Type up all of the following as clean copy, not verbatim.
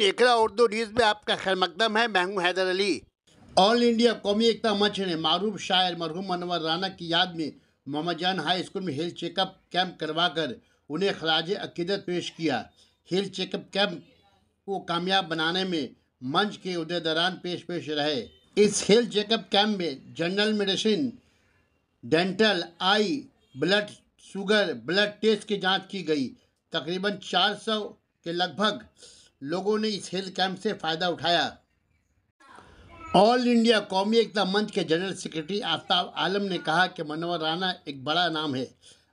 इकरा Urdu news में आपका खैर मकदम है। मैं हूं हैदर अली। ऑल इंडिया कौमी एकता मंच ने मारूफ शायर मरहूम मनवर राना की याद में मोहम्मद जान हाई स्कूल में हेल्थ चेकअप कैंप करवाकर उन्हें खराज अकीदत पेश किया। हेल्थ चेकअप कैंप को कामयाब बनाने में मंच के उहदेदारान पेश रहे। इस हेल्थ चेकअप कैंप में जनरल मेडिसिन, डेंटल, आई, ब्लड शुगर, ब्लड टेस्ट की जांच की गई। तकरीबन 400 के लगभग लोगों ने इस हेल्थ कैंप से फ़ायदा उठाया। ऑल इंडिया कौमी एकता मंच के जनरल सेक्रेटरी आफ्ताब आलम ने कहा कि मनवर राना एक बड़ा नाम है।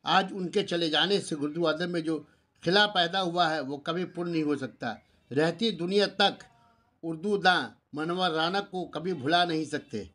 आज उनके चले जाने से उर्दू अदब में जो खिला पैदा हुआ है वो कभी पूर्ण नहीं हो सकता। रहती दुनिया तक उर्दू दां मनवर राना को कभी भुला नहीं सकते।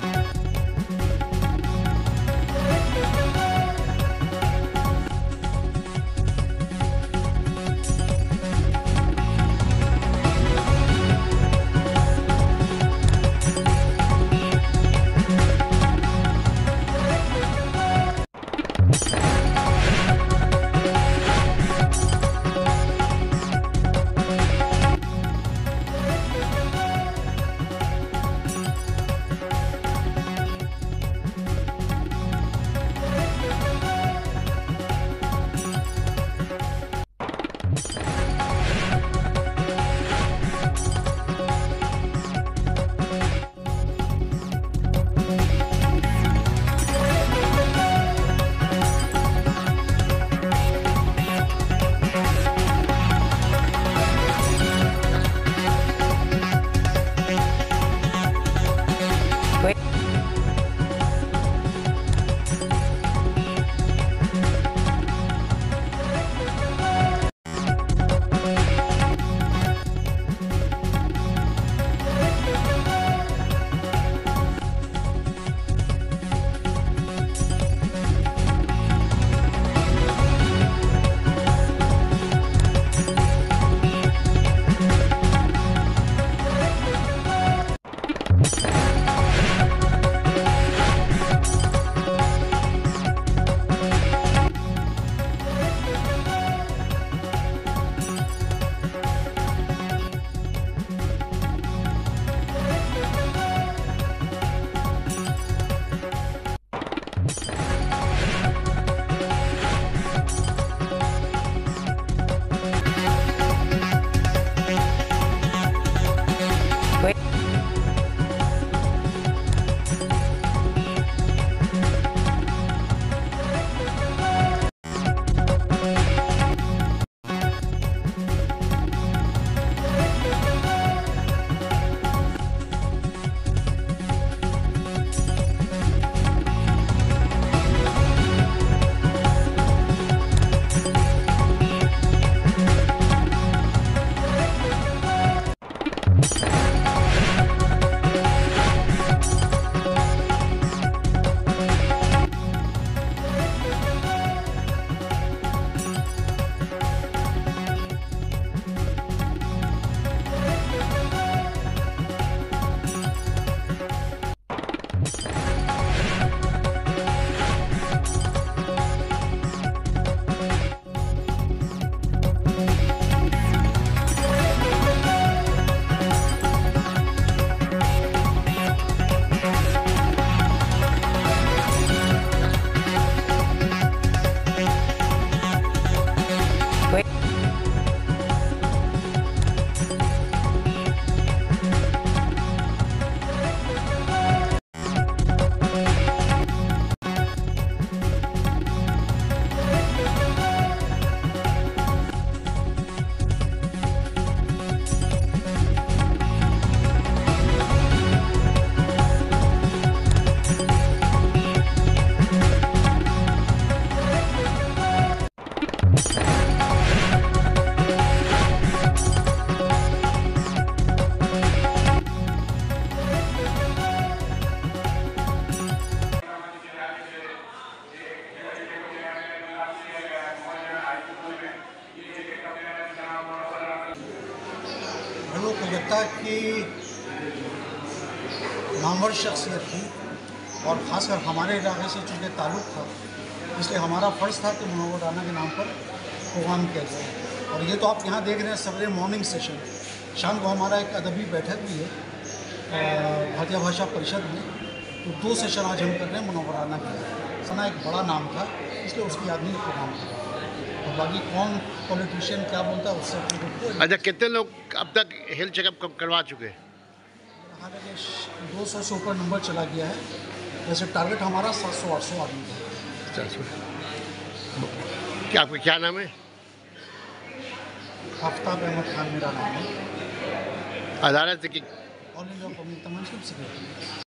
कलकत्ता की नामवर शख्सियत थी और ख़ासकर हमारे इलाके से चूँकि ताल्लुक़ था, इसलिए हमारा फ़र्ज़ था कि मनोवर राना के नाम पर प्रोग्राम किया जाए। और ये तो आप यहाँ देख रहे हैं सवेरे मॉर्निंग सेशन, शाम को हमारा एक अदबी बैठक भी है भारतीय भाषा परिषद में, तो 2 सेशन आज हम कर रहे हैं मुनव्वर राना की। सना एक बड़ा नाम था, इसलिए उसकी याद में ये प्रोग्राम कर रहे हैं। और बाकी कौन पॉलिटिशियन क्या बोलता है उससे अपने को अच्छा, कितने लोग अब तक हेल्थ चेकअप करवा चुके हैं? हालांकि 200 से ऊपर नंबर चला गया है। वैसे टारगेट हमारा 700-800 आदमी का है। क्या आपका क्या नाम है? आफ्ताब अहमद खान मेरा नाम है, अदालत से कि ऑल इंडिया कम्युनिटी सेक्रेटरी।